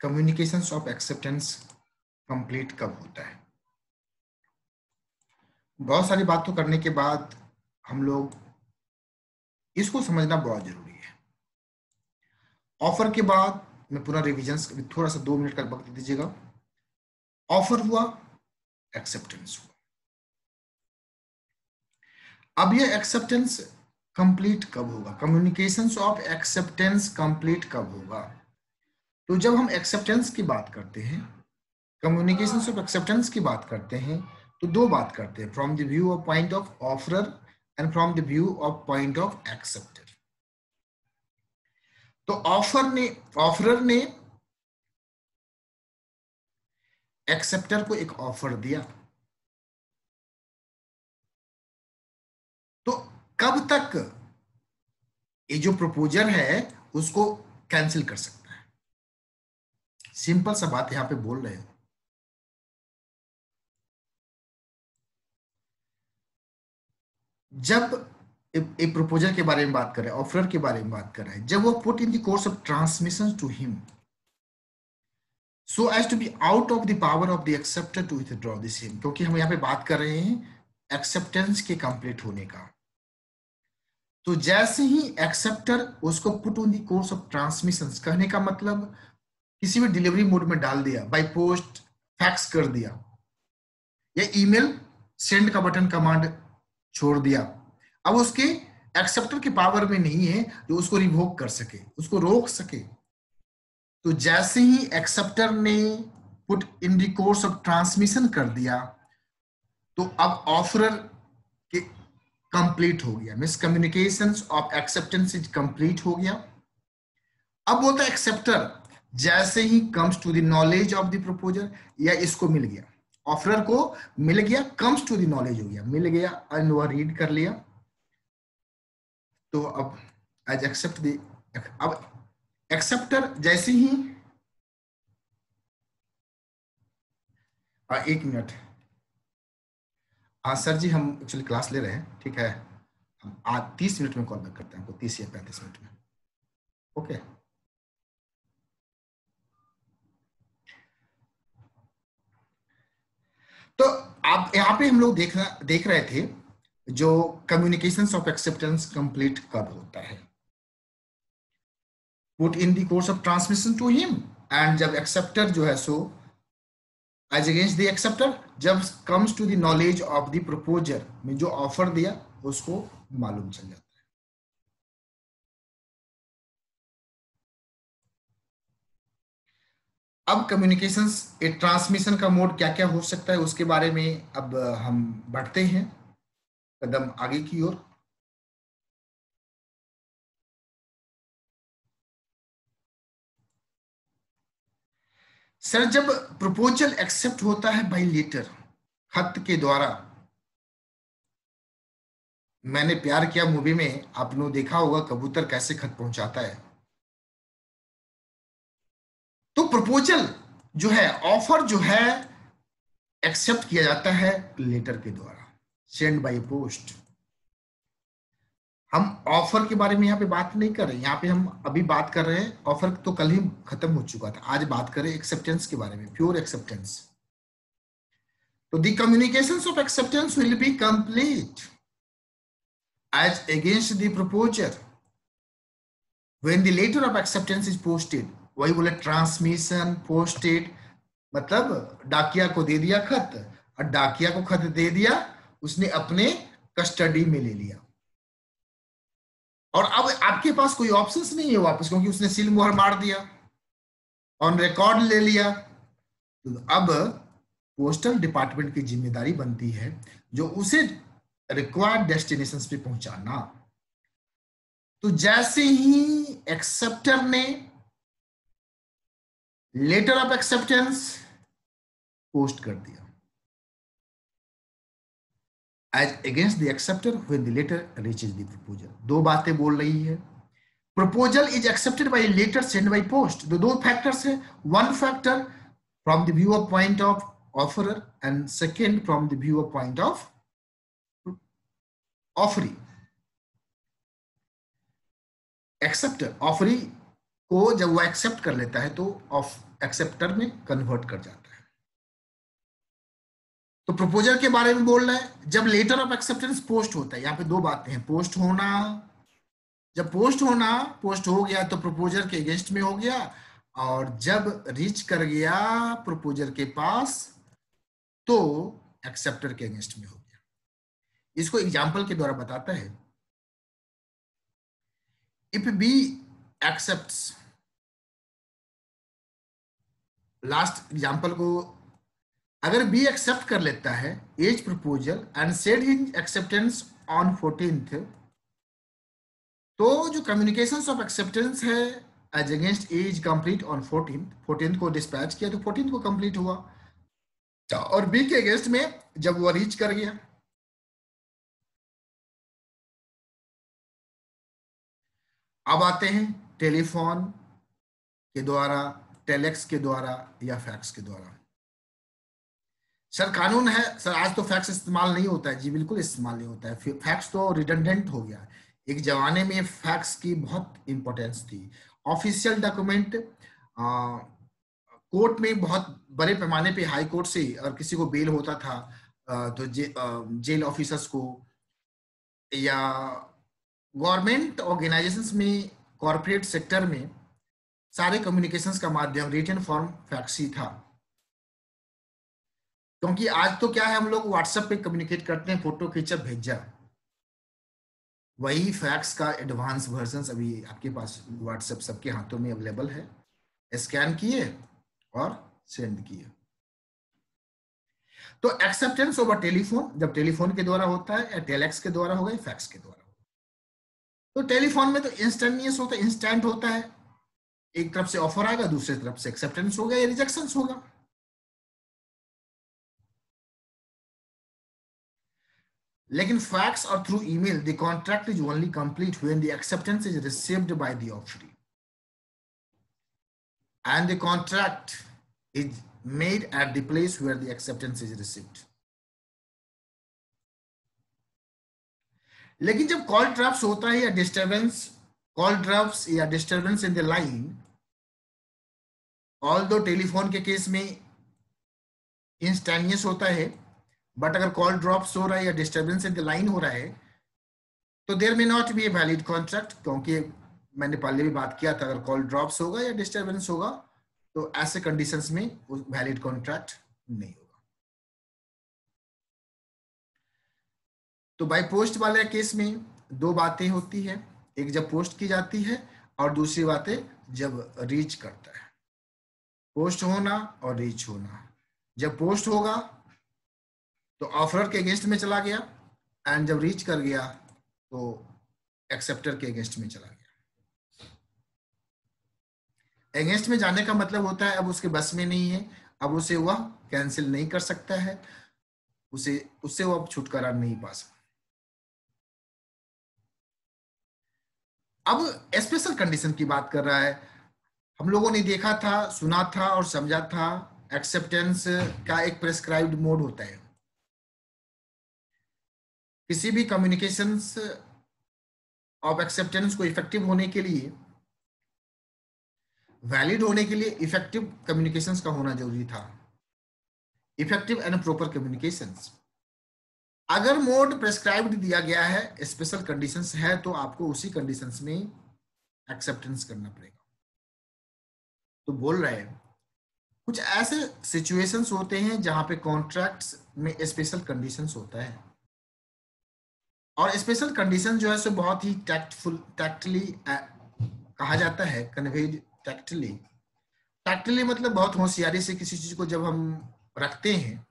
Communications of acceptance complete कब होता है? बहुत सारी बातों करने के बाद हम लोग इसको समझना बहुत जरूरी है। ऑफर के बाद मैं पूरा रिविजन थोड़ा सा 2 मिनट का वक्त दीजिएगा। ऑफर हुआ, एक्सेप्टेंस हुआ। अब ये एक्सेप्टेंस कंप्लीट कब होगा? कम्युनिकेशंस ऑफ एक्सेप्टेंस कंप्लीट कब होगा? तो जब हम एक्सेप्टेंस की बात करते हैं, कम्युनिकेशंस ऑफ एक्सेप्टेंस की बात करते हैं, तो दो बात करते हैं, from the view of point of offeror and from the view of point of acceptor. तो ऑफरर ने एक्सेप्टर को एक ऑफर दिया, तो कब तक ये जो प्रपोजर है उसको कैंसिल कर सकता है? सिंपल सा बात यहां पे बोल रहे हो। जब एक प्रपोजल के बारे में बात कर रहे हैं, ऑफर के बारे में बात कर रहे हैं, जब वो put in the course of transmission to him so as to be out of the power of the acceptor to withdraw the same, क्योंकि हम यहाँ पे बात कर रहे हैं एक्सेप्टेंस के कंप्लीट होने का। तो जैसे ही एक्सेप्टर उसको put on the course of transmission, कहने का मतलब किसी भी डिलीवरी मोड में डाल दिया, बाय पोस्ट, फैक्स कर दिया, या ईमेल सेंड का बटन कमांड छोड़ दिया, अब उसके एक्सेप्टर के पावर में नहीं है जो उसको रिवोक कर सके, उसको रोक सके। तो जैसे ही एक्सेप्टर ने put in the course of transmission कर दिया, तो अब ऑफरर के कंप्लीट हो गया, मिस communication of acceptance is complete हो गया। अब बोलता है एक्सेप्टर जैसे ही comes to the knowledge of the proposer, या इसको मिल गया, ऑफरर को मिल गया, कम्स टू द नॉलेज हो गया, मिल गया एंड वह रीड कर लिया, तो अब एज एक्सेप्ट द, अब एक्सेप्टर जैसे ही, एक मिनट, हाँ सर जी, हम एक्चुअली क्लास ले रहे हैं, ठीक है, हम आज 30 मिनट में कॉल बैक करते हैं आपको, 30 या 35 मिनट में, ओके। तो आप यहाँ पे हम लोग देख रहे थे जो कम्युनिकेशंस ऑफ एक्सेप्टेंस कंप्लीट कब होता है, put in the course of transmission to him, and जब एक्सेप्टर जो है सो एज अगेंस्ट द एक्सेप्टर, जब comes to the knowledge of the proposer, में जो ऑफर दिया उसको मालूम चल जाता है। अब कम्युनिकेशंस एक ट्रांसमिशन का मोड क्या क्या हो सकता है उसके बारे में अब हम बढ़ते हैं कदम आगे की ओर। सर, जब प्रपोजल एक्सेप्ट होता है बाय लेटर, खत के द्वारा, मैंने प्यार किया मूवी में आपने देखा होगा कबूतर कैसे खत पहुंचाता है, तो प्रपोजल जो है, ऑफर जो है, एक्सेप्ट किया जाता है लेटर के द्वारा, सेंड बाय पोस्ट। हम ऑफर के बारे में यहाँ पे बात नहीं कर रहे, यहाँ पे हम अभी बात कर रहे हैं, ऑफर तो कल ही खत्म हो चुका था, आज बात करें एक्सेप्टेंस के बारे में, प्योर एक्सेप्टेंस। तो the communications of acceptance will be complete as against the proposer when the letter of acceptance is posted। वही बोले ट्रांसमिशन, पोस्टेड, मतलब डाकिया को दे दिया खत, और डाकिया को खत दे दिया, उसने अपने कस्टडी में ले लिया, और अब आपके पास कोई ऑप्शंस नहीं है वापस, क्योंकि उसने सील मोहर मार दिया, ऑन रिकॉर्ड ले लिया। तो अब पोस्टल डिपार्टमेंट की जिम्मेदारी बनती है जो उसे रिक्वायर्ड डेस्टिनेशंस पे पहुंचाना। तो जैसे ही एक्सेप्टर ने लेटर ऑफ एक्सेप्टेंस पोस्ट कर दिया as against the acceptor when the letter reaches the proposal, दो बातें बोल रही है। Proposal is accepted by letter send by post, दो फैक्टर्स है, one factor from the view of point of offeror and second from the view of point of offeree. Acceptor offeree को जब वो एक्सेप्ट कर लेता है तो एक्सेप्टर में कन्वर्ट कर जाता है। तो प्रपोजल के बारे में बोल रहा है, जब लेटर ऑफ एक्सेप्टेंस पोस्ट होता है, यहाँ पे दो बातें हैं, पोस्ट होना, जब पोस्ट हो गया तो प्रपोजल के अगेंस्ट में हो गया, और जब रीच कर गया प्रपोजल के पास तो एक्सेप्टर के अगेंस्ट में हो गया। इसको एग्जाम्पल के द्वारा बताता है। If B accepts, last example को, अगर बी एक्सेप्ट कर लेता है as proposal and said in acceptance on 14th, तो जो कम्युनिकेशन ऑफ एक्सेप्टेंस है as against as complete on 14th को डिस्पैच किया तो 14th को कंप्लीट हुआ, और बी के अगेंस्ट में जब वो रीच कर गया। अब आते हैं टेलीफोन के द्वारा, टेलेक्स के द्वारा या फैक्स के द्वारा। सर कानून है सर, आज तो फैक्स इस्तेमाल नहीं होता है। जी बिल्कुल इस्तेमाल नहीं होता है, फैक्स तो रिडंडेंट हो गया। एक जमाने में फैक्स की बहुत इंपॉर्टेंस थी। ऑफिशियल डॉक्यूमेंट कोर्ट में बहुत बड़े पैमाने पे हाई कोर्ट से और किसी को बेल होता था तो जेल ऑफिसर्स को या गवर्नमेंट ऑर्गेनाइजेशंस में, कॉर्पोरेट सेक्टर में सारे कम्युनिकेशंस का माध्यम रिटन फॉर्म फैक्स ही था। क्योंकि आज तो क्या है, हम लोग व्हाट्सएप पे कम्युनिकेट करते हैं, फोटो खींचा भेजा, वही फैक्स का एडवांस वर्जन अभी आपके पास व्हाट्सएप सबके हाथों में अवेलेबल है, स्कैन किए और सेंड किए। तो एक्सेप्टेंस ओवर टेलीफोन जब टेलीफोन के द्वारा होता है, या टेलेक्स के द्वारा होगा या फैक्स के द्वारा होगा। तो टेलीफोन में तो इंस्टेंटेनियस होता है, इंस्टेंट होता है, एक तरफ से ऑफर आएगा, दूसरी तरफ से एक्सेप्टेंस होगा या रिजेक्शन होगा। लेकिन फैक्स और through email the contract is only complete when the acceptance is received by the offeree and the contract is made at the place where the acceptance is received. लेकिन जब call drops होता है या disturbance, call drops या disturbance in the line, although telephone के case में instantaneous होता है, बट अगर कॉल ड्रॉप्स हो रहा है या डिस्टर्बेंस इन द लाइन हो रहा है तो there may not be a valid contract, क्योंकि मैंने पहले भी बात किया था, अगर कॉल ड्रॉप्स होगा या डिस्टर्बेंस होगा तो ऐसे कंडीशंस में वैलिड कॉन्ट्रैक्ट नहीं होगा। तो बाय पोस्ट वाले केस में दो बातें होती है, एक जब पोस्ट की जाती है और दूसरी बातें जब रीच करता है। पोस्ट होना और रीच होना, जब पोस्ट होगा तो ऑफरर के अगेंस्ट में चला गया, एंड जब रीच कर गया तो एक्सेप्टर के अगेंस्ट में चला गया। अगेंस्ट में जाने का मतलब होता है अब उसके बस में नहीं है, अब उसे वह कैंसिल नहीं कर सकता है, उससे वो अब छुटकारा नहीं पा सकता। अब स्पेशल कंडीशन की बात कर रहा है। हम लोगों ने देखा था, सुना था और समझा था, एक्सेप्टेंस का एक प्रेस्क्राइब्ड मोड होता है। किसी भी कम्युनिकेशंस ऑफ एक्सेप्टेंस को इफेक्टिव होने के लिए, वैलिड होने के लिए इफेक्टिव कम्युनिकेशंस का होना जरूरी था, इफेक्टिव एंड प्रॉपर कम्युनिकेशंस। अगर मोड प्रेस्क्राइब्ड दिया गया है, स्पेशल कंडीशंस है, तो आपको उसी कंडीशंस में एक्सेप्टेंस करना पड़ेगा। तो बोल रहे हैं कुछ ऐसे सिचुएशंस होते हैं जहां पे कॉन्ट्रैक्ट्स में स्पेशल कंडीशंस होता है, और स्पेशल कंडीशन जो है सो बहुत ही टैक्टली कहा जाता है, कन्वेड टैक्टली। टैक्टली मतलब बहुत होशियारी से किसी चीज को जब हम रखते हैं,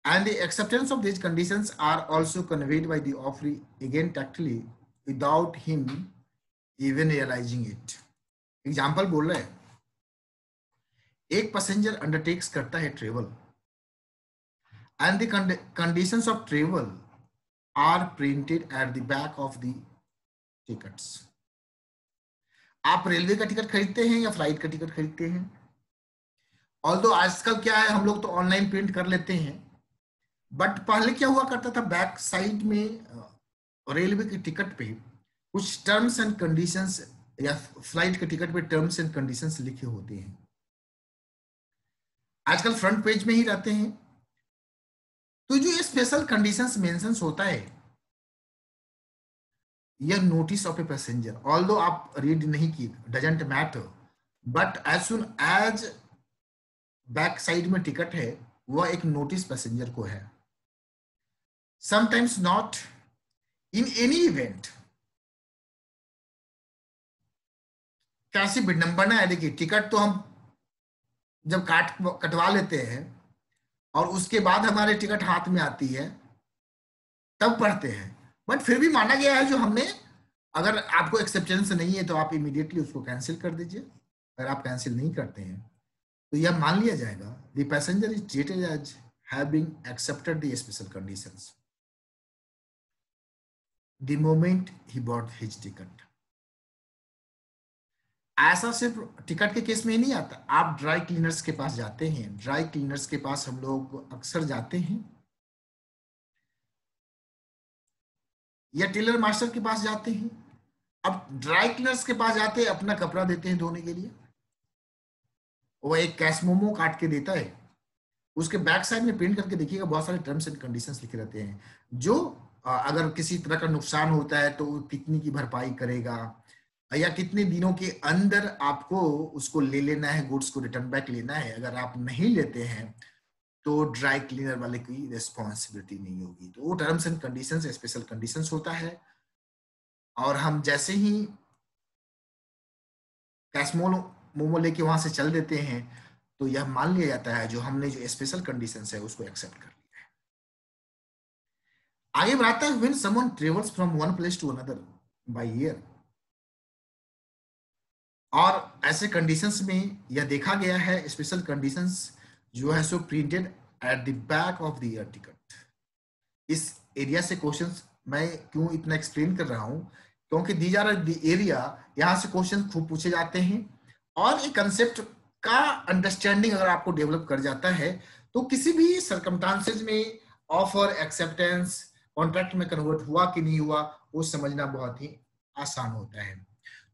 and the acceptance of these conditions are also conveyed by the offeree again tactily without him even realizing it. Example बोल रहे हैं, एक पैसेंजर अंडरटेक्स करता है travel, and the conditions of travel are printed at the back of the tickets. आप railway का ticket खरीदते हैं या फ्लाइट का टिकट खरीदते हैं, ऑल्दो आजकल क्या है, हम लोग तो ऑनलाइन प्रिंट कर लेते हैं, बट पहले क्या हुआ करता था, बैक साइड में रेलवे की टिकट पे कुछ टर्म्स एंड कंडीशंस, या फ्लाइट के टिकट पे टर्म्स एंड कंडीशंस लिखे होते हैं। आजकल फ्रंट पेज में ही रहते हैं। तो जो ये स्पेशल कंडीशंस मेंशंस होता है, यह notice of a passenger, although आप रीड नहीं की, doesn't matter, but as soon as back side में टिकट है, वह एक नोटिस पैसेंजर को है। Sometimes not in any event. कैसी विडंबना है, देखिए टिकट तो हम जब कटवा लेते हैं और उसके बाद हमारे टिकट हाथ में आती है तब पढ़ते हैं, बट फिर भी माना गया है जो हमने, अगर आपको एक्सेप्टेंस नहीं है तो आप इमीडिएटली उसको कैंसिल कर दीजिए। अगर आप कैंसिल नहीं करते हैं तो यह मान लिया जाएगा the passenger is treated as having accepted the special conditions the moment ही बॉट हिज टिकट। ऐसा सिर्फ टिकट के केस में ही नहीं आता, आप ड्राई क्लीनर्स के पास जाते हैं, ड्राई क्लीनर्स के पास हम लोग अक्सर जाते हैं, या टेलर मास्टर के पास जाते हैं। अब ड्राई क्लीनर्स के पास जाते हैं, अपना कपड़ा देते हैं धोने के लिए, वो एक कैश मोमो काट के देता है, उसके बैक साइड में प्रिंट करके देखिएगा बहुत सारे टर्म्स एंड कंडीशंस लिखे रहते हैं, जो अगर किसी तरह का नुकसान होता है तो कितनी की भरपाई करेगा, या कितने दिनों के अंदर आपको उसको ले लेना है, गुड्स को रिटर्न बैक लेना है। अगर आप नहीं लेते हैं तो ड्राई क्लीनर वाले की रिस्पॉन्सिबिलिटी नहीं होगी। तो वो terms and conditions special conditions होता है, और हम जैसे ही कैश मोमो लेके वहां से चल देते हैं तो यह मान लिया जाता है जो हमने जो स्पेशल कंडीशंस है उसको एक्सेप्ट कर लिया है। आगे बढ़ाता है when someone travels from one place to another by air, और ऐसे कंडीशंस में यह देखा गया है स्पेशल कंडीशंस जो है सो printed at the back of the air ticket. इस एरिया से क्वेश्चंस मैं क्यों इतना एक्सप्लेन कर रहा हूं, क्योंकि दीज आर द एरिया, यहां से क्वेश्चन खूब पूछे जाते हैं, और एक कंसेप्ट का अंडरस्टैंडिंग अगर आपको डेवलप कर जाता है तो किसी भी सर्कमस्टांसेस में ऑफर, एक्सेप्टेंस, कॉन्ट्रैक्ट में कन्वर्ट हुआ कि नहीं हुआ वो समझना बहुत ही आसान होता है।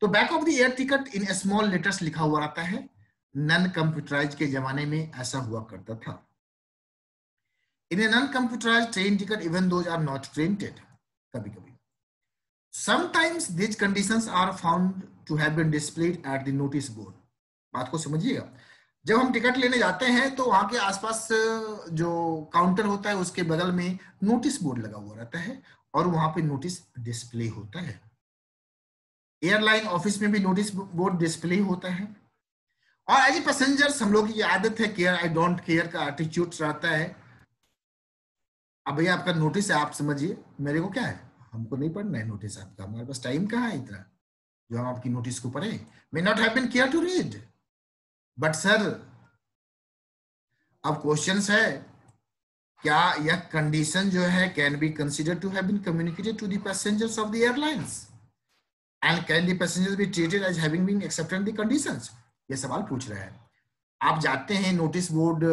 तो back of the air ticket in small letters लिखा हुआ रहता है। नॉन कंप्यूटराइज के जमाने में ऐसा हुआ करता था। In a non computerise train ticket even those are not printed, कभी कभी sometimes these conditions are found to have been displayed at the notice board. बात को समझिएगा, जब हम टिकट लेने जाते हैं तो वहां के आसपास जो काउंटर होता है उसके बगल में नोटिस बोर्ड लगा हुआ रहता है और वहां पे नोटिस डिस्प्ले होता है। एयरलाइन ऑफिस में भी नोटिस बोर्ड डिस्प्ले होता है। और एज ए पैसेंजर्स हम लोग की आदत है केयर आई डोंट केयर का एटीट्यूड रहता है। अब भैया आपका नोटिस है, आप समझिए, मेरे को क्या है, हमको नहीं पढ़ना है नोटिस आपका, हमारे पास टाइम कहाँ है इतना जो हम आपकी नोटिस को पढ़े। May not have been care to read, but sir अब क्वेश्चन है क्या यह कंडीशन जो है can be considered to have been communicated to the passengers of the airlines and can the passengers be treated as having been accepted the conditions. ये सवाल पूछ रहा है। आप जाते हैं नोटिस बोर्ड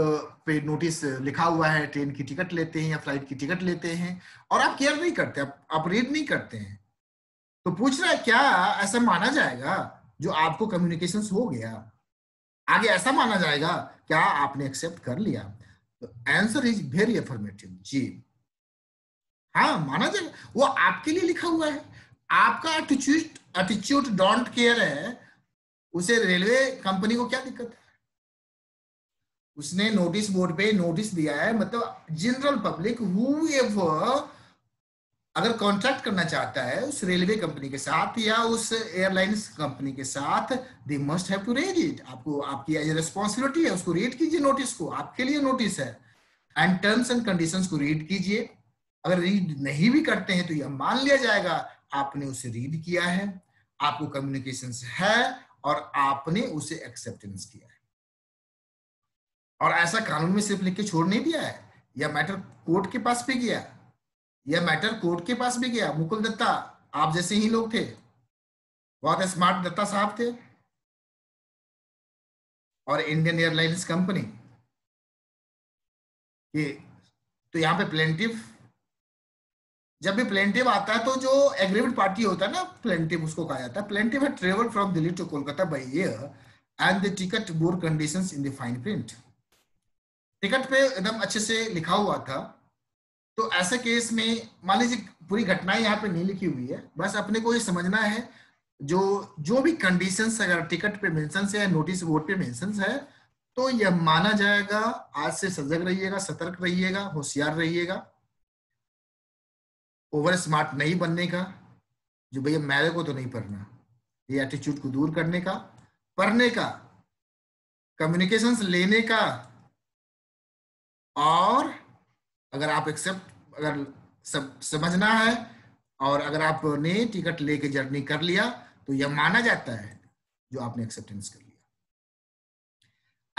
पे, नोटिस लिखा हुआ है, ट्रेन की टिकट लेते हैं या फ्लाइट की टिकट लेते हैं और आप केयर नहीं करते, आप रीड नहीं करते हैं, तो पूछ रहा है क्या ऐसा माना जाएगा जो आपको कम्युनिकेशन हो गया, आगे ऐसा माना जाएगा क्या आपने एक्सेप्ट कर लिया? तो आंसर इज वेरी अफर्मेटिव, जी हाँ माना जाएगा। वो आपके लिए लिखा हुआ है, आपका एटीट्यूड डोंट केयर है, उसे रेलवे कंपनी को क्या दिक्कत है? उसने नोटिस बोर्ड पे नोटिस दिया है, मतलब जनरल पब्लिक हूएवर अगर कॉन्ट्रैक्ट करना चाहता है उस रेलवे कंपनी के साथ या उस एयरलाइंस कंपनी के साथ, they must have to read it. आपको आपकी एज रिस्पॉन्सिबिलिटी है, उसको रीड कीजिए, नोटिस को, आपके लिए नोटिस है, एंड टर्म्स एंड कंडीशंस को रीड कीजिए। अगर रीड नहीं भी करते हैं तो यह मान लिया जाएगा आपने उसे रीड किया है, आपको कम्युनिकेशंस है और आपने उसे एक्सेप्टेंस किया है। और ऐसा कानून में सिर्फ लिख के छोड़ नहीं दिया है, यह मैटर कोर्ट के पास भी गया, यह मैटर कोर्ट के पास भी गया। मुकुल दत्ता आप जैसे ही लोग थे, बहुत स्मार्ट दत्ता साहब थे, और इंडियन एयरलाइंस कंपनी ये, तो यहाँ पे प्लेंटिव, जब भी प्लेंटिव आता है तो जो एग्रीमेंट पार्टी होता है ना प्लेंटिव, उसको कहा जाता है प्लेंटिव है travel from Delhi to Kolkata by air and the ticket board conditions in the fine print. Ticket पे एकदम अच्छे से लिखा हुआ था। तो ऐसे केस में मान लीजिए पूरी घटनाएं यहाँ पे नहीं लिखी हुई है, बस अपने को ये समझना है जो जो भी कंडीशंस अगर टिकट पे मेंशन है, नोटिस बोर्ड पे मेंशन है, तो यह माना जाएगा। आज से सजग रहिएगा, सतर्क रहिएगा, होशियार रहिएगा, ओवर स्मार्ट नहीं बनने का, जो भैया मेरे को तो नहीं पढ़ना, ये एटीट्यूड को दूर करने का, पढ़ने का, कम्युनिकेशंस लेने का। और अगर आप एक्सेप्ट अगर सब समझना है, और अगर आपने टिकट लेके जर्नी कर लिया तो यह माना जाता है जो आपने एक्सेप्टेंस कर लिया।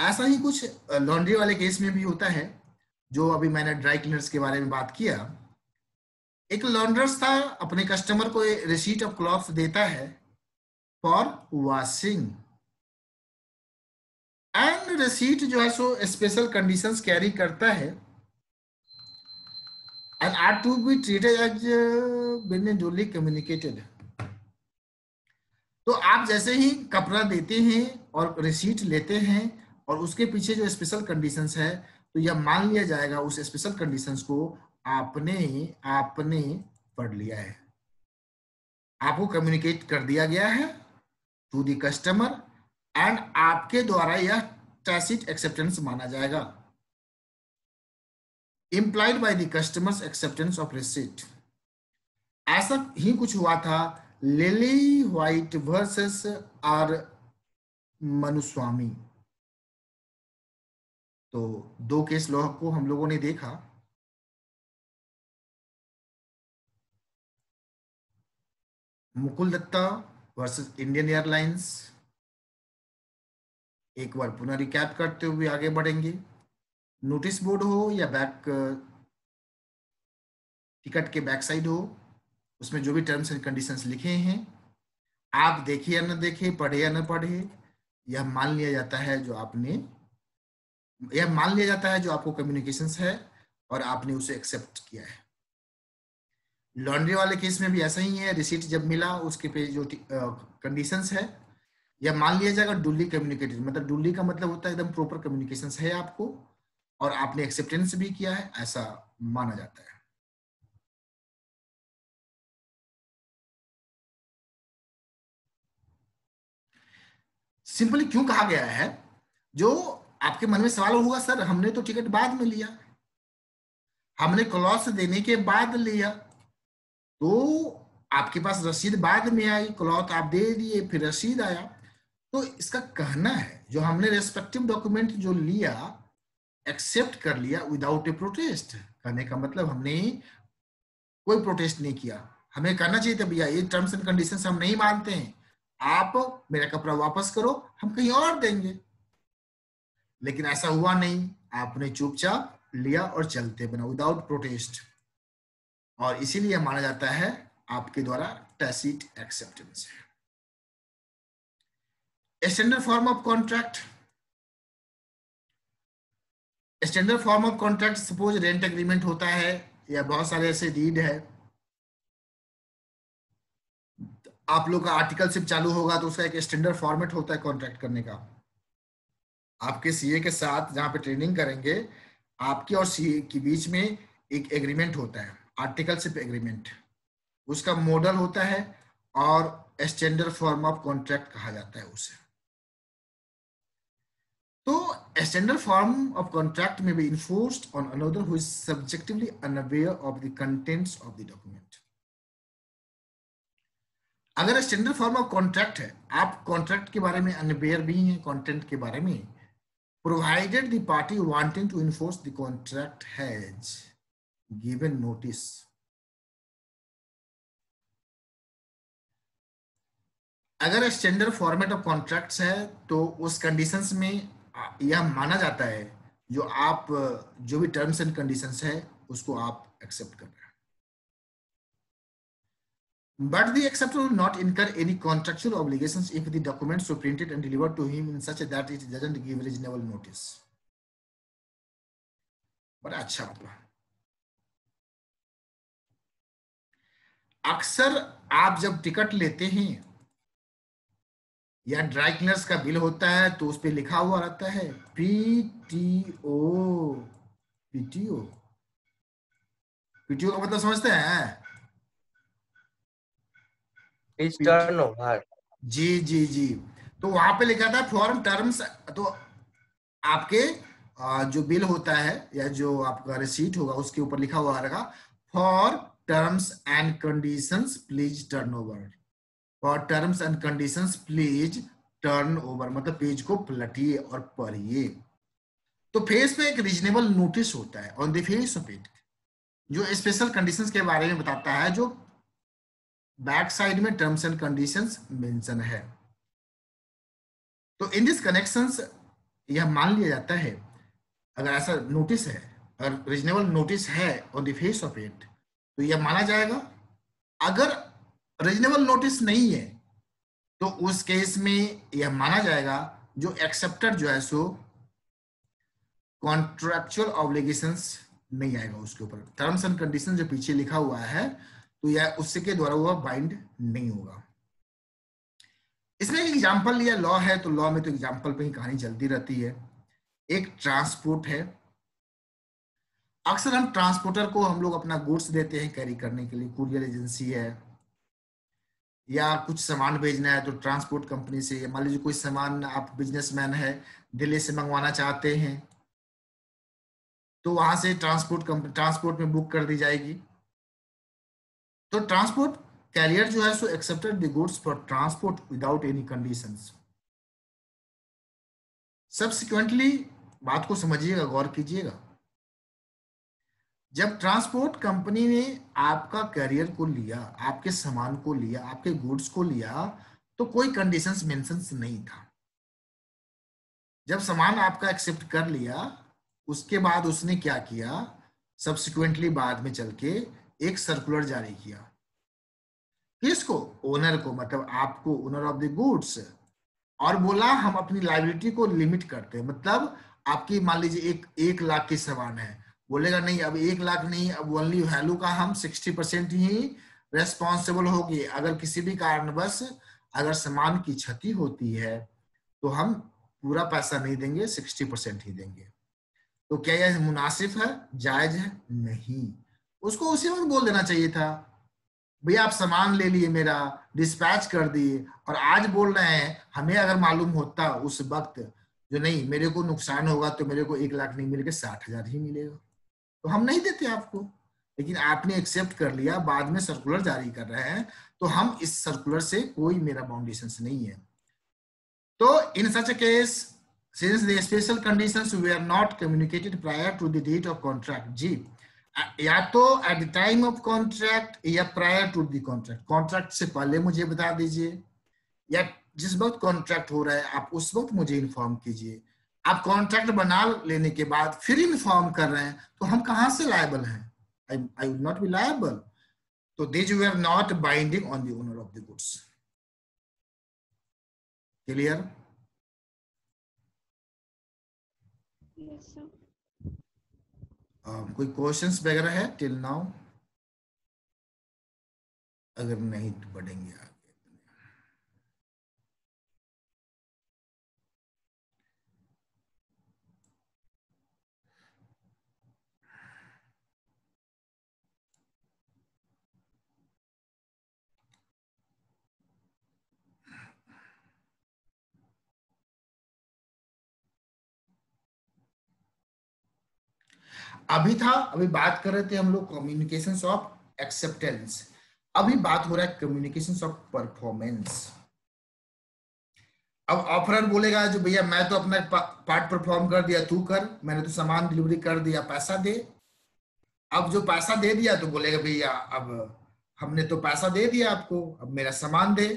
ऐसा ही कुछ लॉन्ड्री वाले केस में भी होता है, जो अभी मैंने ड्राई क्लीनर्स के बारे में बात किया। एक लॉन्ड्रस था, अपने कस्टमर को रिसीट ऑफ क्लॉथ देता है फॉर वॉशिंग, एंड रिसीट जो है सो स्पेशल कंडीशंस कैरी करता है, and are to be treated as been duly communicated। तो आप जैसे ही कपड़ा देते हैं और रिसीट लेते हैं और उसके पीछे जो स्पेशल कंडीशंस है, तो यह मान लिया जाएगा उस स्पेशल कंडीशंस को आपने आपने पढ़ लिया है, आपको कम्युनिकेट कर दिया गया है टू द कस्टमर, एंड आपके द्वारा यह टैसिट एक्सेप्टेंस माना जाएगा, implied by the customer's acceptance of receipt। ऐसा ही कुछ हुआ था Lily White versus R Munuswamy. तो दो केस लॉ को हम लोगों ने देखा। Mukul Datta versus Indian Airlines. एक बार पुनः रिकैप करते हुए आगे बढ़ेंगे। नोटिस बोर्ड हो या बैक टिकट के बैक साइड हो, उसमें जो भी टर्म्स एंड कंडीशंस लिखे हैं, आप देखिए या न देखे, पढ़े या न पढ़े, यह मान लिया जाता है जो आपने, यह मान लिया जाता है जो आपको कम्युनिकेशंस है और आपने उसे एक्सेप्ट किया है। लॉन्ड्री वाले केस में भी ऐसा ही है, रिसीट जब मिला उसके पे जो कंडीशंस है, यह मान लिया जाएगा डुली कम्युनिकेटेड। मतलब डुली का मतलब होता है एकदम प्रॉपर कम्युनिकेशंस है आपको और आपने एक्सेप्टेंस भी किया है, ऐसा माना जाता है। सिंपली क्यों कहा गया है, जो आपके मन में सवाल होगा, सर हमने तो टिकट बाद में लिया, हमने क्लॉथ देने के बाद लिया, तो आपके पास रसीद बाद में आई, क्लॉथ आप दे दिए फिर रसीद आया। तो इसका कहना है जो हमने रेस्पेक्टिव डॉक्यूमेंट जो लिया, एक्सेप्ट कर लिया विदाउट ए प्रोटेस्ट। कहने का मतलब हमने कोई प्रोटेस्ट नहीं किया। हमें कहना चाहिए था भैया ये टर्म्स एंड कंडीशंस हम नहीं मानते हैं, आप मेरा कपड़ा वापस करो, हम कहीं और देंगे। लेकिन ऐसा हुआ नहीं, आपने चुपचाप लिया और चलते बना विदाउट प्रोटेस्ट, और इसीलिए माना जाता है आपके द्वारा टैसिट एक्सेप्टेंस है। Standard form of contract. Standard form of contract, suppose rent agreement होता है या बहुत सारे ऐसे डीड है, आप लोग का आर्टिकलशिप चालू होगा तो उसका एक स्टैंडर्ड फॉर्मेट होता है कॉन्ट्रैक्ट करने का। आपके सीए के साथ जहां पे ट्रेनिंग करेंगे, आपके और सीए के बीच में एक एग्रीमेंट होता है, आर्टिकलशिप एग्रीमेंट, उसका मॉडल होता है और स्टैंडर्ड फॉर्म ऑफ कॉन्ट्रैक्ट कहा जाता है उसे। तो स्टैंडर्ड फॉर्म ऑफ कॉन्ट्रैक्ट में B enforced on another who is subjectively unaware of the contents of the document. अगर स्टैंडर्ड फॉर्म ऑफ कॉन्ट्रैक्ट है, आप कॉन्ट्रैक्ट के बारे में अनअवेयर भी हैं, कंटेंट के बारे में, provided the party wanting to enforce the contract has given notice। अगर स्टैंडर्ड फॉर्मेट ऑफ कॉन्ट्रैक्ट्स है तो उस कंडीशंस में यह माना जाता है जो आप जो भी टर्म्स एंड कंडीशंस है उसको आप एक्सेप्ट कर रहे हैं। But the acceptor will not incur any contractual obligations if the documents were printed and delivered to him in such a that it doesn't give reasonable notice। बड़ा अच्छा मतलब, अक्सर आप जब टिकट लेते हैं या ड्राई क्लीनर्स का बिल होता है तो उस पर लिखा हुआ रहता है पीटीओ। पीटीओ, पीटीओ का मतलब समझते हैं? Page PT, turn over. जी जी जी। तो वहां पे लिखा था फॉर्म टर्म्स, तो आपके जो बिल होता है या जो आपका रिसीट होगा उसके ऊपर लिखा हुआ रहेगा for terms and conditions please turn over. For terms and conditions please turn over मतलब पेज को पलटिए और पढ़िए। तो फेस पे एक रीजनेबल नोटिस होता है on the face of it, जो स्पेशल कंडीशंस के बारे में बताता है, जो बैक साइड में टर्म्स एंड कंडीशंस मेंशन है। तो इन दिस कनेक्शंस यह मान लिया जाता है, अगर ऐसा नोटिस है, अगर रीजनेबल नोटिस है on the face of it, तो यह माना जाएगा। अगर रीजनेबल नोटिस नहीं है तो उस केस में यह माना जाएगा जो एक्सेप्टर जो है सो कॉन्ट्रेक्चुअल ऑब्लिगेशंस नहीं आएगा उसके ऊपर, टर्म्स एंड कंडीशन जो पीछे लिखा हुआ है तो यह उससे के द्वारा वह बाइंड नहीं होगा। इसमें एक एग्जांपल लिया, लॉ है तो लॉ में तो एग्जांपल पे ही कहानी चलती रहती है। एक ट्रांसपोर्ट है, अक्सर हम ट्रांसपोर्टर को हम लोग अपना गुड्स देते हैं कैरी करने के लिए, कुरियर एजेंसी है या कुछ सामान भेजना है तो ट्रांसपोर्ट कंपनी से, मान लीजिए कोई सामान आप बिजनेसमैन है दिल्ली से मंगवाना चाहते हैं तो वहां से ट्रांसपोर्ट कंपनी ट्रांसपोर्ट में बुक कर दी जाएगी। तो ट्रांसपोर्ट कैरियर जो है सो accepted the goods for transport without any conditions. Subsequently बात को समझिएगा, गौर कीजिएगा, जब ट्रांसपोर्ट कंपनी ने आपका कैरियर को लिया, आपके सामान को लिया, आपके गुड्स को लिया, तो कोई कंडीशंस मेंशंस नहीं था। जब सामान आपका एक्सेप्ट कर लिया उसके बाद उसने क्या किया, सब्सिक्वेंटली बाद में चल के एक सर्कुलर जारी किया। किसको? ओनर को, मतलब आपको, ओनर ऑफ द गुड्स। और बोला हम अपनी लाइबिलिटी को लिमिट करते हैं, मतलब आपकी मान लीजिए 1 लाख की सामान है, बोलेगा नहीं अब 1 लाख नहीं, अब ओनली वैल्यू का हम 60% ही रेस्पॉन्सिबल होगी। अगर किसी भी कारणवश अगर सामान की क्षति होती है तो हम पूरा पैसा नहीं देंगे, 60% ही देंगे। तो क्या यह मुनासिब है, जायज है? नहीं। उसको उसी वक्त बोल देना चाहिए था भैया आप सामान ले लिए मेरा, डिस्पैच कर दिए, और आज बोल रहे हैं हमें अगर मालूम होता उस वक्त जो नहीं मेरे को नुकसान होगा तो मेरे को 1 लाख नहीं मिलेगा 60,000 ही मिलेगा, तो हम नहीं देते आपको। लेकिन आपने एक्सेप्ट कर लिया, बाद में सर्कुलर जारी कर रहे हैं, तो हम इस सर्कुलर से कोई मेरा बाउंडेशन नहीं है। तो इन सच a case, since the special conditions were not communicated prior to the date of contract, जी या तो at the time of contract या prior to the contract, contract से पहले मुझे बता दीजिए, या जिस वक्त कॉन्ट्रैक्ट हो रहा है आप उस वक्त मुझे इन्फॉर्म कीजिए। आप कॉन्ट्रैक्ट बना लेने के बाद फिर इन्फॉर्म कर रहे हैं तो हम कहां से लायबल हैं? I would not be liable. तो these were not binding on the owner of the goods. Clear? Yes, sir. कोई क्वेश्चंस वगैरह है टिल नाउ? अगर नहीं तो बढ़ेंगे आगे। अभी बात कर रहे थे हम लोग कम्युनिकेशंस ऑफ एक्सेप्टेंस, अभी बात हो रहा है कम्युनिकेशंस ऑफ परफॉर्मेंस। अब ऑफरर बोलेगा जो भैया मैं तो अपना पार्ट परफॉर्म कर दिया, तू कर, मैंने तो सामान डिलीवरी कर दिया, पैसा दे। अब जो पैसा दे दिया तो बोलेगा भैया अब हमने तो पैसा दे दिया आपको, अब मेरा सामान दे।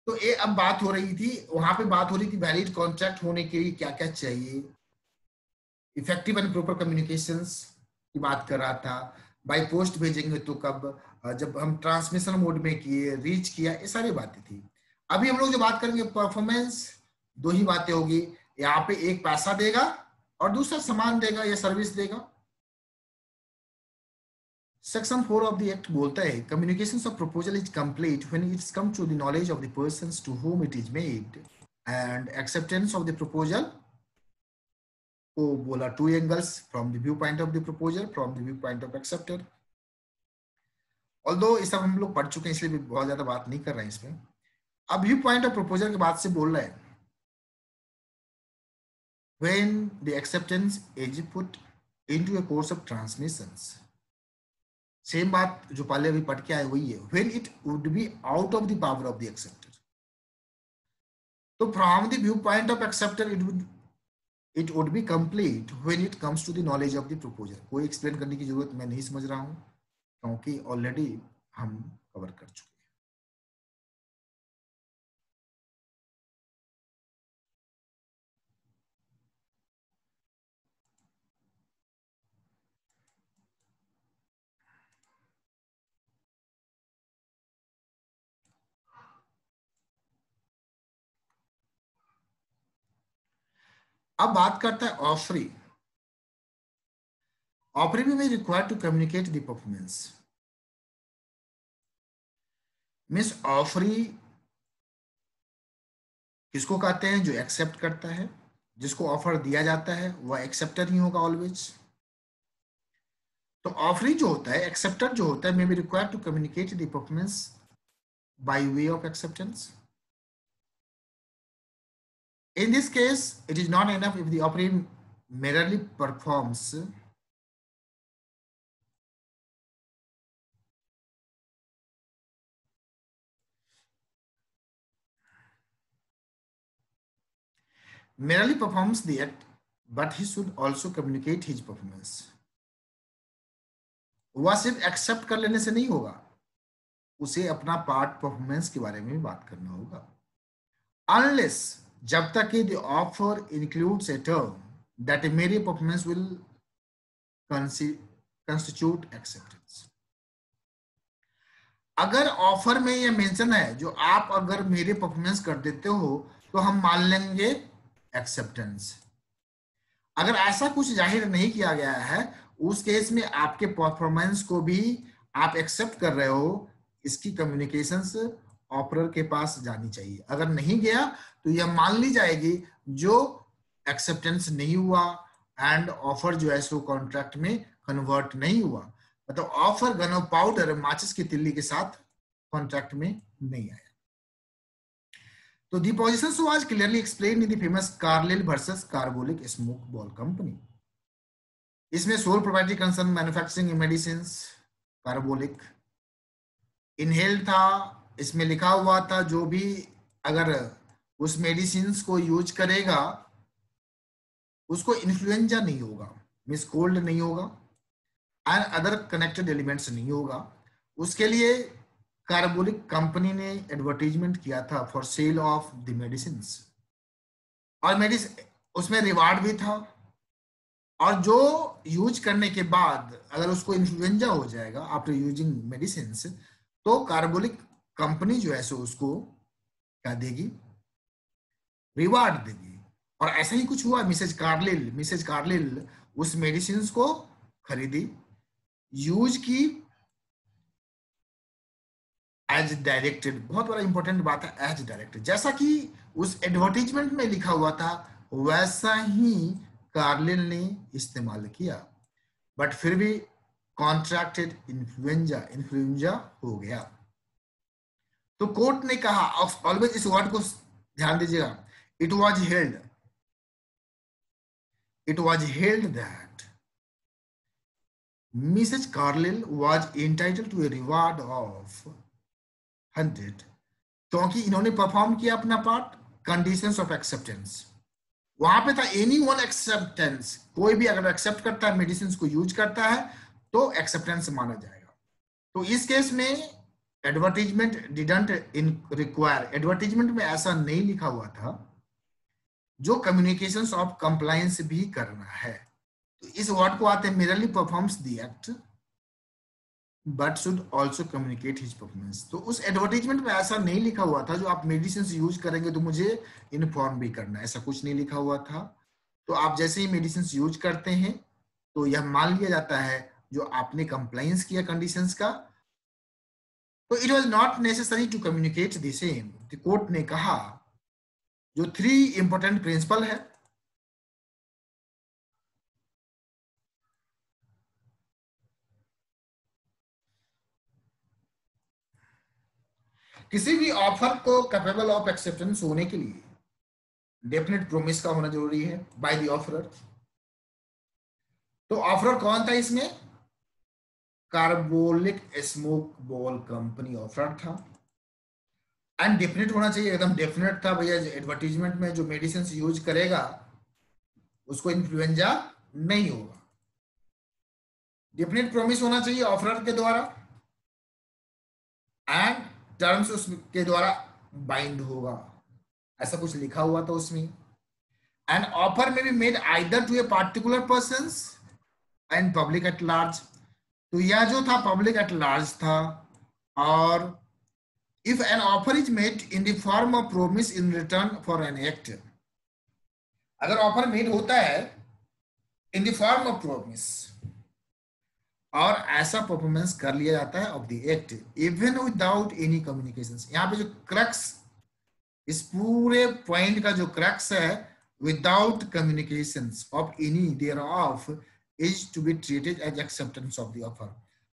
तो ये अब बात हो रही थी, वहां पे बात हो रही थी वैलिड कॉन्ट्रैक्ट होने के लिए क्या क्या चाहिए, इफेक्टिव एंड प्रॉपर कम्युनिकेशंस की बात कर रहा था। बाय पोस्ट भेजेंगे तो कब, जब हम ट्रांसमिशन मोड में किए, रीच किया, ये सारी बातें थी। अभी हम लोग जो बात करेंगे परफॉर्मेंस, दो ही बातें होगी, यहाँ पे एक पैसा देगा और दूसरा सामान देगा या सर्विस देगा। सेक्शन 4 ऑफ द एक्ट बोलता है communication of proposal is complete when it's come to the knowledge of the persons to whom it is made and acceptance of the proposal को बोला 2 angles from the viewpoint of the proposer, from the viewpoint of acceptor. Although ये सब हम लोग पढ़ चुके हैं इसलिए भी बहुत ज्यादा बात नहीं कर रहे हैं इसमें. अब व्यू पॉइंट ऑफ प्रपोजल के बाद से बोल रहा है when the acceptance is put into a course of transmissions. Same बात जो पहले अभी पढ़ के आए वही है. when it would be out of the power of the acceptor. तो from the viewpoint of acceptor it would be complete when it comes to the knowledge of the proposer. कोई एक्सप्लेन करने की जरूरत मैं नहीं समझ रहा हूं क्योंकि ऑलरेडी हम कवर कर चुके हैं. अब बात करता है ऑफरी. ऑफरी में required to communicate the performance. मिस ऑफरी किसको कहते हैं? जो एक्सेप्ट करता है. जिसको ऑफर दिया जाता है वह एक्सेप्टर ही होगा ऑलवेज. तो ऑफरी जो होता है, एक्सेप्टर जो होता है, may be required to communicate the performance by way of acceptance. In this case, it is not enough if the operand merely performs the act, but he should also communicate his performance. वह सिर्फ accept कर लेने से नहीं होगा, उसे अपना part performance के बारे में भी बात करना होगा. Unless, जब तक कि the offer includes a term that a mere performance will constitute acceptance. अगर ऑफर में यह मेंशन है जो आप अगर मेरे परफॉर्मेंस कर देते हो तो हम मान लेंगे एक्सेप्टेंस. अगर ऐसा कुछ जाहिर नहीं किया गया है उस केस में आपके परफॉर्मेंस को भी आप एक्सेप्ट कर रहे हो, इसकी कम्युनिकेशंस ऑफरर के पास जानी चाहिए. अगर नहीं गया तो यह मान ली जाएगी जो एक्सेप्टेंस नहीं हुआ एंड ऑफर जो है सो कॉन्ट्रैक्ट में कन्वर्ट नहीं हुआ. मतलब ऑफर गन ऑफ पाउडर माचिस की तिल्ली के साथ कॉन्ट्रैक्ट में नहीं आया. तो the positions was clearly explained in the famous Carlill versus Carbolic Smoke Ball Company. इसमें sole proprietary concern manufacturing medicines. Carbolic inhale था, इसमें लिखा हुआ था जो भी अगर उस मेडिसिन को यूज करेगा उसको इन्फ्लुएंजा नहीं होगा, मिस कोल्ड नहीं होगा एंड अदर कनेक्टेड एलिमेंट्स नहीं होगा. उसके लिए कार्बोलिक कंपनी ने एडवर्टाइजमेंट किया था for sale of the medicine और उसमें रिवार्ड भी था. और जो यूज करने के बाद अगर उसको इन्फ्लुएंजा हो जाएगा आफ्टर यूजिंग मेडिसिन तो कार्बोलिक कंपनी जो है सो उसको क्या देगी? रिवार्ड देगी. और ऐसा ही कुछ हुआ. मिसेज कार्लिल उस मेडिसिन को खरीदी, यूज की एज डायरेक्टेड. बहुत बड़ा इंपॉर्टेंट बात है एज डायरेक्टेड. जैसा कि उस एडवर्टाइजमेंट में लिखा हुआ था वैसा ही कार्लिल ने इस्तेमाल किया, बट फिर भी कॉन्ट्रैक्टेड इन्फ्लुएंजा हो गया. तो कोर्ट ने कहा, ऑलवेज इस वर्ड को ध्यान दीजिएगा, it was held that Mrs. Carlyle was entitled to a reward of 100 क्योंकि इन्होंने परफॉर्म किया अपना पार्ट. कंडीशंस ऑफ एक्सेप्टेंस वहां पे था एनी वन एक्सेप्टेंस. कोई भी अगर एक्सेप्ट करता है मेडिसिन को यूज करता है तो एक्सेप्टेंस माना जाएगा. तो इस केस में एडवर्टाइजमेंट डिडंट रिक्वायर. एडवर्टाइजमेंट में ऐसा नहीं लिखा हुआ था जो कम्युनिकेशंस ऑफ कंप्लायंस भी करना है. तो इस वर्ड को आते हैं merely performs the act but should also communicate his performance. तो उस एडवर्टाइजमेंट में ऐसा नहीं लिखा हुआ था जो आप मेडिसिन यूज करेंगे तो मुझे इन्फॉर्म भी करना है, ऐसा कुछ नहीं लिखा हुआ था. तो आप जैसे ही मेडिसिन यूज करते हैं तो यह मान लिया जाता है जो आपने कंप्लायंस किया कंडीशंस का, तो it was not necessary to communicate the same. Court ने कहा जो 3 इंपॉर्टेंट प्रिंसिपल है, किसी भी ऑफर को कैपेबल ऑफ एक्सेप्टेंस होने के लिए डेफिनेट प्रोमिस का होना जरूरी है बाय द ऑफरर। तो ऑफरर कौन था इसमें? Carbolic Smoke Ball company offeror था। एंड डेफिनेट होना चाहिए, एकदम डेफिनेट था भैया, एडवर्टीजमेंट में जो मेडिसिन यूज करेगा उसको इन्फ्लुएंजा नहीं होगा। डेफिनेट प्रॉमिस होना चाहिए ऑफरर के द्वारा, एंड टर्म्स उसके द्वारा बाइंड होगा, ऐसा कुछ लिखा हुआ था उसमें। And offer may be made either to a particular person and public at large. तो यह जो था पब्लिक एट लार्ज था। और if an offer is made in the form of promise in return for an act, अगर offer made होता है in the form of promise और ऐसा परफॉर्मेंस कर लिया जाता है of the act even without any communications. यहाँ पे जो क्रक्स, इस पूरे पॉइंट का जो क्रक्स है, without communications of any thereof is to be treated as acceptance of the offer.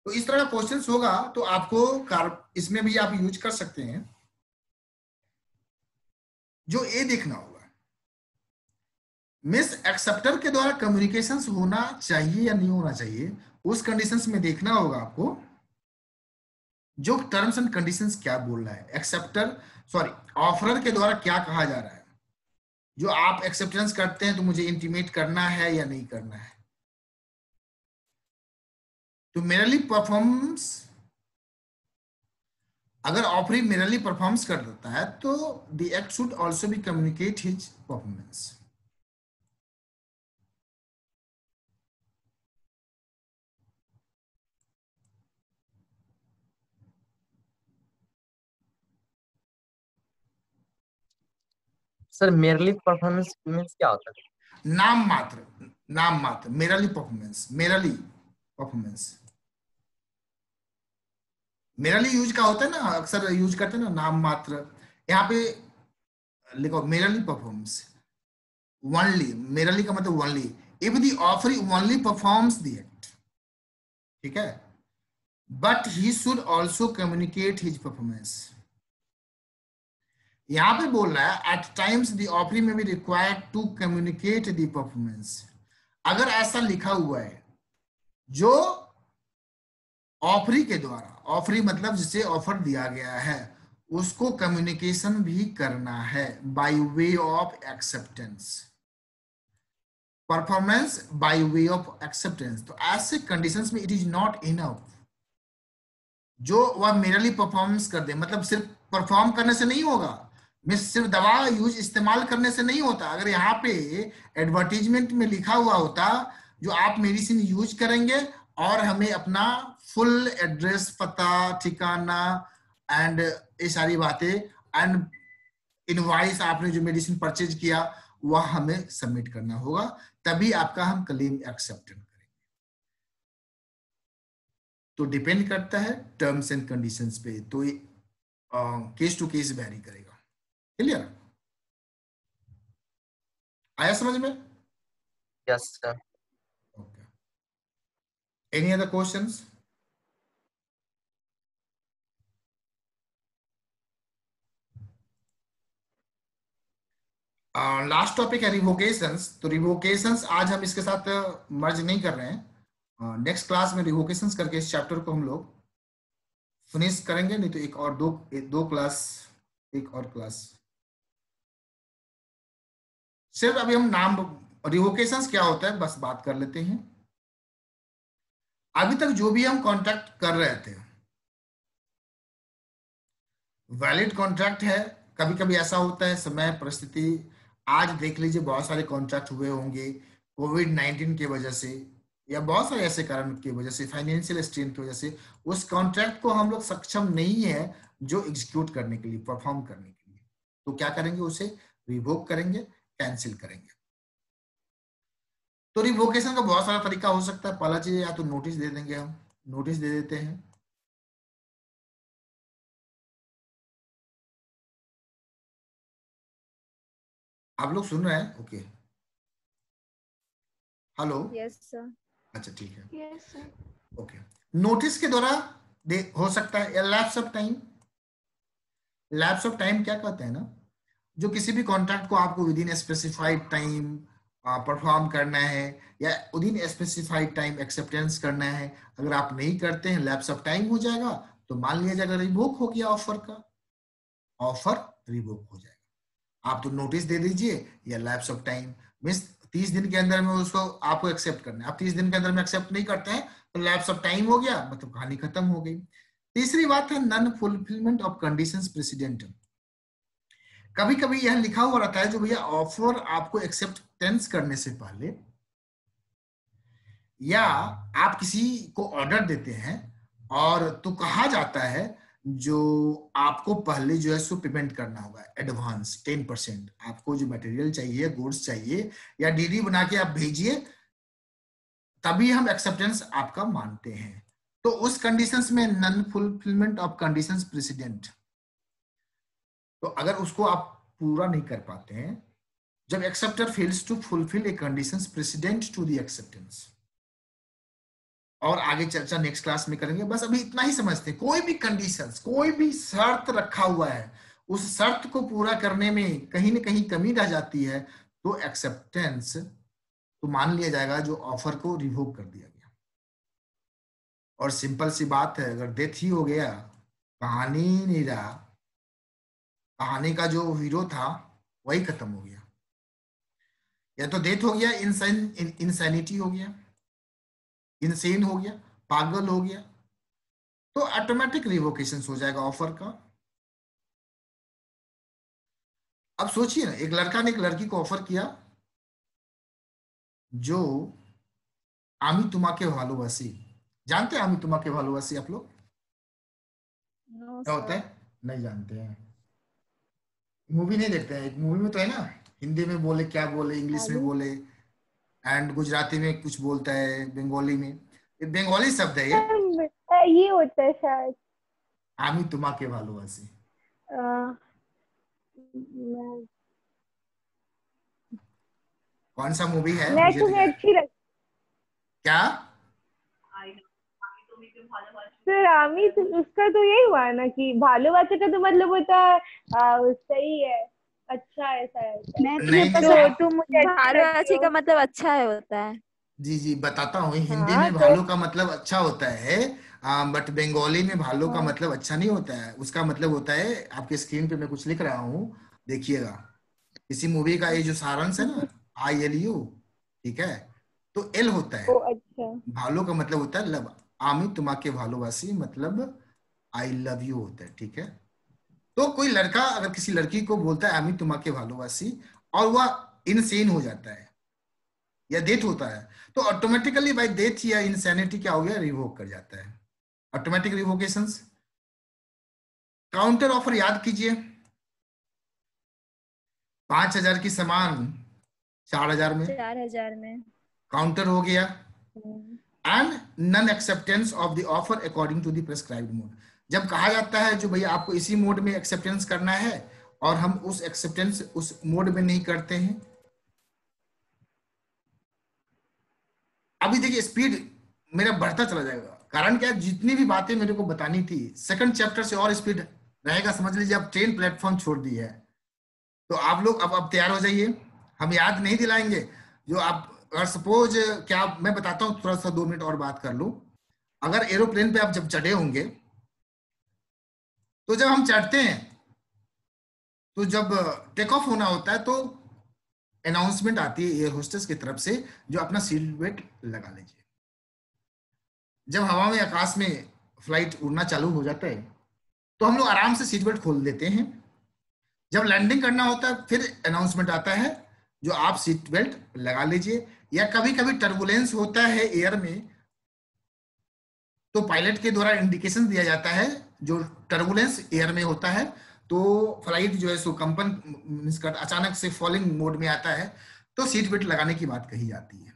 तो इस तरह का क्वेश्चन होगा तो आपको इसमें भी आप यूज कर सकते हैं। जो ए देखना होगा, मिस एक्सेप्टर के द्वारा कम्युनिकेशंस होना चाहिए या नहीं होना चाहिए, उस कंडीशंस में देखना होगा आपको जो टर्म्स एंड कंडीशंस क्या बोल रहा है। एक्सेप्टर सॉरी ऑफरर के द्वारा क्या कहा जा रहा है, जो आप एक्सेप्टेंस करते हैं तो मुझे इंटीमेट करना है या नहीं करना है। तो मेरली परफॉर्म्स, अगर ऑफरी मेरली परफॉर्म्स कर देता है तो the act should also be communicate his performance. Sir merely performance means क्या होता है? नाम मात्र, नाम मात्र, merely performance, merely performance. Merely use का होता है ना, अक्सर यूज करते हैं ना नाम मात्र। यहाँ पे लिखो मेरली परफॉर्मेंस, ओनली, मेरली का मतलब only, if the offer only performs the act, ठीक है, but he should also communicate his performance. यहां पे बोल रहा है at times the offeree may be required to communicate the performance. अगर ऐसा लिखा हुआ है जो ऑफरी के द्वारा, ऑफरी मतलब जिसे ऑफर दिया गया है उसको कम्युनिकेशन भी करना है bye way of acceptance, performance by way of acceptance. तो ऐसे कंडीशंस में इट इज नॉट इनफ जो वह मेरली परफॉर्मेंस कर दे, मतलब सिर्फ परफॉर्म करने से नहीं होगा, सिर्फ दवा यूज इस्तेमाल करने से नहीं होता। अगर यहाँ पे एडवर्टीजमेंट में लिखा हुआ होता जो आप मेडिसिन यूज करेंगे और हमें अपना फुल एड्रेस, पता, ठिकाना एंड ये सारी बातें एंड इनवॉइस, आपने जो मेडिसिन परचेज किया वह हमें सबमिट करना होगा, तभी आपका हम क्लेम एक्सेप्ट करेंगे। तो डिपेंड करता है टर्म्स एंड कंडीशंस पे, तो केस टू केस वेरी करेगा। क्लियर? आया समझ में? Yes sir. Okay, any other questions? Last topic है रिवोकेशंस। तो रिवोकेशंस आज हम इसके साथ मर्ज नहीं कर रहे हैं, नेक्स्ट क्लास में रिवोकेशंस करके इस चैप्टर को हम लोग फिनिश करेंगे, नहीं तो एक और दो क्लास, एक और क्लास। सिर्फ अभी हम नाम, रिवोकेशंस क्या होता है बस बात कर लेते हैं। अभी तक जो भी हम कॉन्ट्रैक्ट कर रहे थे वैलिड कॉन्ट्रैक्ट है। कभी कभी ऐसा होता है समय परिस्थिति, आज देख लीजिए बहुत सारे कॉन्ट्रैक्ट हुए होंगे कोविड-19 की वजह से या बहुत सारे ऐसे कारण की वजह से, फाइनेंशियल स्ट्रेन की वजह से उस कॉन्ट्रैक्ट को हम लोग सक्षम नहीं है जो एग्जीक्यूट करने के लिए, परफॉर्म करने के लिए। तो क्या करेंगे, उसे रिवोक करेंगे, कैंसिल करेंगे। तो रिवोकेशन का बहुत सारा तरीका हो सकता है। पहला चीज या तो नोटिस दे देंगे, हम नोटिस दे देते हैं। आप लोग सुन रहे हैं? Okay, hello, yes sir. अच्छा ठीक है, यस सर। ओके। नोटिस के द्वारा हो सकता है, या lapse of time. Lapse of time क्या कहते हैं ना, जो किसी भी कॉन्ट्रैक्ट को आपको with in specified time perform करना है, या with in specified time acceptance करना है, अगर आप नहीं करते हैं लैप्स ऑफ टाइम हो जाएगा, तो मान लिया जाएगा रिवोक हो गया ऑफर का, ऑफर रिवोक हो जाएगा। आप तो नोटिस दे दीजिए, या लैप्स ऑफ टाइम मीन्स 30 दिन के अंदर में उसको आपको एक्सेप्ट करना है। आप 30 दिन के अंदर में एक्सेप्ट नहीं करते हैं तो लैप्स ऑफ टाइम हो गया, मतलब कहानी खत्म हो गई। तीसरी बात है non fulfilment of conditions president. कभी कभी यह लिखा हुआ रहता है जो भैया ऑफर आपको एक्सेप्टेंस करने से पहले, या आप किसी को ऑर्डर देते हैं और तो कहा जाता है जो आपको पहले जो है सो पेमेंट करना होगा एडवांस 10%। आपको जो मटेरियल चाहिए, गुड्स चाहिए, या डीडी बना के आप भेजिए, तभी हम एक्सेप्टेंस आपका मानते हैं। तो उस कंडीशंस में non fulfilment of conditions president, तो अगर उसको आप पूरा नहीं कर पाते हैं, जब acceptor fails to fulfil a conditions precedent to the acceptance, और आगे चर्चा नेक्स्ट क्लास में करेंगे, बस अभी इतना ही समझते हैं। कोई भी कंडीशंस, कोई भी शर्त रखा हुआ है, उस शर्त को पूरा करने में कहीं ना कहीं कमी रह जाती है, तो एक्सेप्टेंस तो मान लिया जाएगा जो ऑफर को रिवोक कर दिया गया। और सिंपल सी बात है, अगर डेथ ही हो गया, कहानी नहीं रहा, कहानी का जो हीरो था वही खत्म हो गया, या तो डेथ हो गया, इंसैनिटी हो गया, इंसेन हो गया, पागल हो गया, तो ऑटोमेटिक रिवोकेशन हो जाएगा ऑफर का। अब सोचिए ना, एक लड़का ने एक लड़की को ऑफर किया जो आमी तुम्हाके भालोबासी, जानते हैं आमी तुम्हाके भालोबासी आप लोग? नो क्या होता सर। है? नहीं जानते हैं, मूवी नहीं देखते हैं। मूवी में तो है ना, हिंदी में बोले, क्या बोले, इंग्लिश में बोले, एंड गुजराती में कुछ बोलता है, बंगाली में, ये बंगाली शब्द है ये, ये होता है शायद। आमी तुम्हाके भालोबासी। कौन सा मूवी है मैं मुझे तुम्हें अच्छी लग क्या? सर आमी उसका तो यही हुआ ना कि भालोबासा का तो मतलब होता है सही है, अच्छा है शायद। मैं नहीं तुम्हें नहीं, तो तुम मुझे अच्छी लगती भालोबासी हो। का मतलब अच्छा है होता है। जी जी बताता हूँ, हिंदी हाँ में तो भालू का मतलब अच्छा होता है, बट बंगाली में भालू का हाँ मतलब अच्छा नहीं होता है। उसका मतलब होता है, आपके स्क्रीन पे मैं कुछ लिख रहा हूँ, देखिएगा। इसी मूवी का ये जो सारांश है ना, ILU, ठीक है, तो एल होता ओ है, अच्छा। भालू का मतलब होता है लव, आमी तुम्हाके भालोबासी मतलब आई लव यू होता है, ठीक है। तो कोई लड़का अगर किसी लड़की को बोलता है आमी तुम्हाके भालोबासी, और वह इनसेन हो जाता है या डेथ होता है, तो ऑटोमेटिकली बाय डेथ या इंसैनिटी क्या हो गया, रिवोक कर जाता है, ऑटोमेटिक रिवोकेशंस। काउंटर ऑफर याद कीजिए, 5,000 की सामान 4,000 में 4000 में। काउंटर हो गया। Hmm. And non acceptance of the offer according to the prescribed mode, जब कहा जाता है जो भैया आपको इसी मोड में एक्सेप्टेंस करना है, और हम उस एक्सेप्टेंस उस मोड में नहीं करते हैं। अभी देखिए स्पीड मेरा बढ़ता चला जाएगा, कारण क्या, जितनी भी बातें मेरे को बतानी थी सेकंड चैप्टर से और स्पीड रहेगा। समझ लीजिए अब ट्रेन प्लेटफॉर्म छोड़ दी है, तो आप लोग अब तैयार हो जाइए। हम याद नहीं दिलाएंगे, जो आप अगर सपोज, क्या मैं बताता हूँ, थोड़ा सा 2 मिनट और बात कर लूं। अगर एरोप्लेन पे आप जब चढ़े होंगे, तो जब हम चढ़ते हैं, तो जब टेक ऑफ होना होता है, तो अनाउंसमेंट आती है एयर होस्टेस की तरफ से, जो अपना सीट बेल्ट लगा लीजिए। जब हवा में, आकाश में फ्लाइट उड़ना चालू हो जाता है, तो हम लोग आराम से सीट बेल्ट खोल देते हैं। जब लैंडिंग करना होता है, फिर अनाउंसमेंट आता है जो आप सीट बेल्ट लगा लीजिए। या कभी कभी टर्बुलेंस होता है एयर में, तो पायलट के द्वारा इंडिकेशन दिया जाता है, जो टर्बुलेंस एयर में होता है, तो फ्लाइट जो है सो कंपन अचानक से फॉलिंग मोड में आता है, तो सीट बेल्ट लगाने की बात कही जाती है।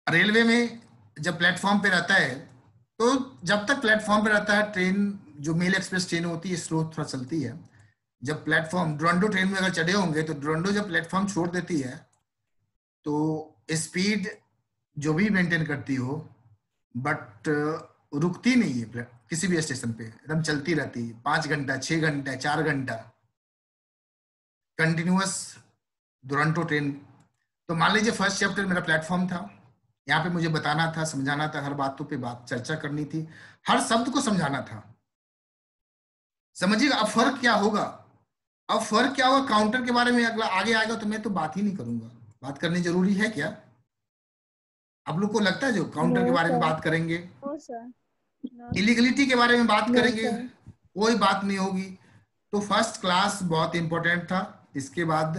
रेलवे में जब प्लेटफॉर्म पे रहता है, तो जब तक प्लेटफॉर्म पे रहता है ट्रेन, जो मेल एक्सप्रेस ट्रेन होती है स्लो थोड़ा चलती है। जब प्लेटफॉर्म डुरंडो ट्रेन में अगर चढ़े होंगे तो डुरंडो जब प्लेटफॉर्म छोड़ देती है तो स्पीड जो भी मेंटेन करती हो, बट रुकती नहीं है किसी भी स्टेशन पे, एकदम चलती रहती है 5 घंटा 6 घंटा 4 घंटा कंटिन्यूअस दुरंतो ट्रेन। तो मान लीजिए फर्स्ट चैप्टर मेरा प्लेटफॉर्म था, यहाँ पे मुझे बताना था, समझाना था, हर बातों पे बात चर्चा करनी थी, हर शब्द को समझाना था। समझिएगा अब फर्क क्या होगा। अब फर्क क्या होगा, काउंटर के बारे में अगला आगे आएगा तो मैं तो बात ही नहीं करूंगा। बात करनी जरूरी है क्या? आप लोग को लगता है जो काउंटर के बारे में बात करेंगे, नो सर, इलीगलिटी के बारे में बात No, करेंगे, sir. कोई बात नहीं होगी। तो फर्स्ट क्लास बहुत इंपॉर्टेंट था। इसके बाद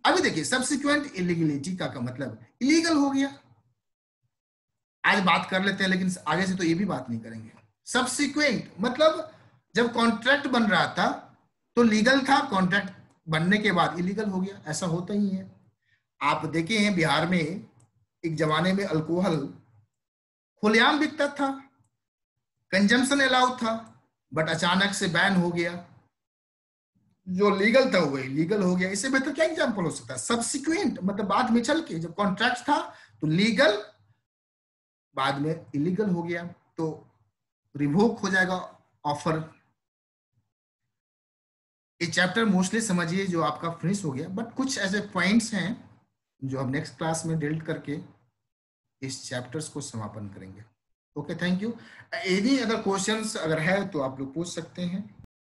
अभी देखिए सब्सिक्वेंट इलीगलिटी का मतलब इलीगल हो गया, आज बात कर लेते हैं, लेकिन आगे से तो ये भी बात नहीं करेंगे। सब्सिक्वेंट मतलब जब कॉन्ट्रैक्ट बन रहा था तो लीगल था, कॉन्ट्रैक्ट बनने के बाद इलीगल हो गया, ऐसा होता ही है। आप देखें बिहार में एक जमाने में अल्कोहल खुलेआम बिकता था, कंजम्पशन अलाउड था, बट अचानक से बैन हो गया, जो लीगल था वो इलीगल हो गया। इससे बेहतर क्या एग्जांपल हो सकता है? सब्सिक्वेंट मतलब बाद में चल के, जब कॉन्ट्रैक्ट था तो लीगल, बाद में इलीगल हो गया तो रिवोक हो जाएगा ऑफर। ये चैप्टर मोस्टली समझिए जो आपका फिनिश हो गया, बट कुछ ऐसे पॉइंट्स हैं जो हम नेक्स्ट क्लास में डिलीट करके इस चैप्टर्स को समापन करेंगे। Okay, thank you. Any other questions अगर है तो आप लोग पूछ सकते हैं।